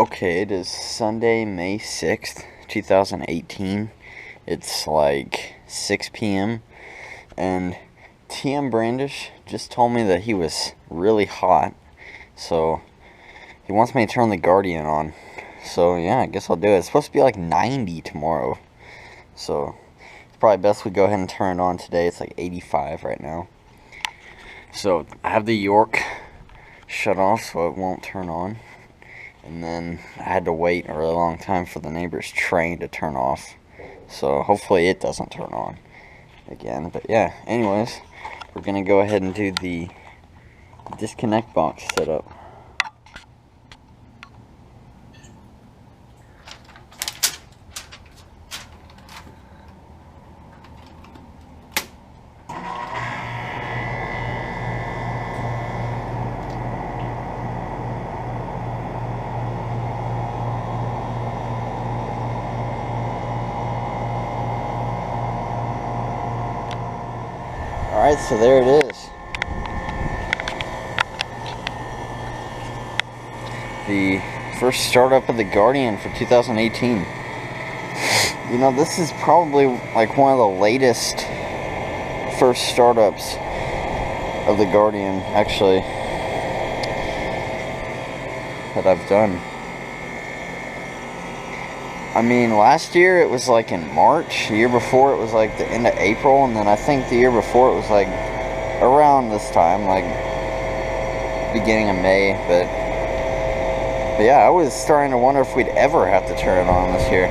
Okay, it is Sunday, May 6th, 2018. It's like 6 p.m. and TM Brandish just told me that he was really hot. So, he wants me to turn the Guardian on. So, yeah, I guess I'll do it. It's supposed to be like 90 tomorrow. So, it's probably best we go ahead and turn it on today. It's like 85 right now. So, I have the York shut off so it won't turn on. And then I had to wait a really long time for the neighbor's train to turn off. So hopefully it doesn't turn on again. But yeah, anyways, we're going to go ahead and do the disconnect box setup. Alright, so there it is. The first startup of the Guardian for 2018. You know, this is probably like one of the latest first startups of the Guardian, actually, that I've done. I mean, last year it was like in March. The year before it was like the end of April. And then I think the year before it was like around this time, like beginning of May. But yeah, I was starting to wonder if we'd ever have to turn it on this year.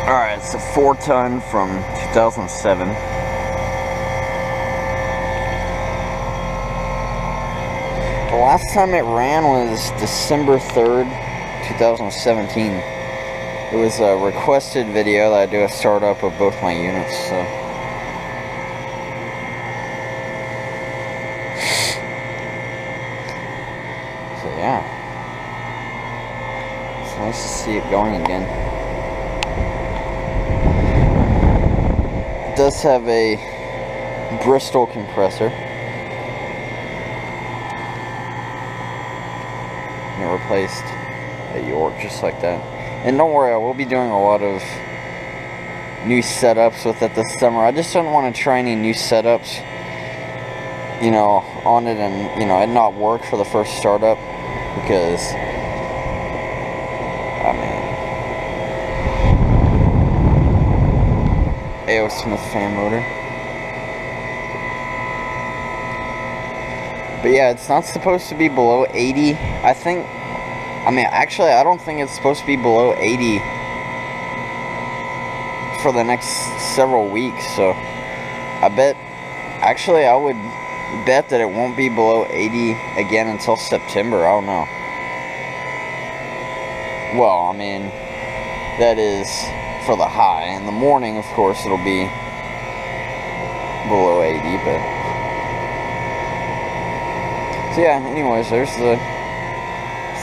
Alright, it's a 4-ton from 2007. The last time it ran was December 3rd, 2017. It was a requested video that I do a startup of both my units, so. So yeah. It's nice to see it going again. It does have a Bristol compressor. And it replaced a York just like that. And don't worry, I will be doing a lot of new setups with it this summer. I just don't want to try any new setups, you know, on it and, you know, it not work for the first startup. Because, I mean, A.O. Smith fan motor. But yeah, it's not supposed to be below 80. Actually, I don't think it's supposed to be below 80 for the next several weeks. So, I would bet that it won't be below 80 again until September. I don't know. Well, I mean, that is for the high. In the morning, of course, it'll be below 80, but. So yeah, anyways, there's the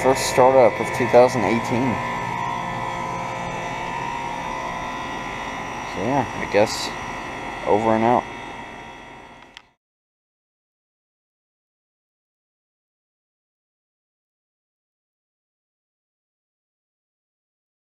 first startup of 2018. So yeah, I guess over and out.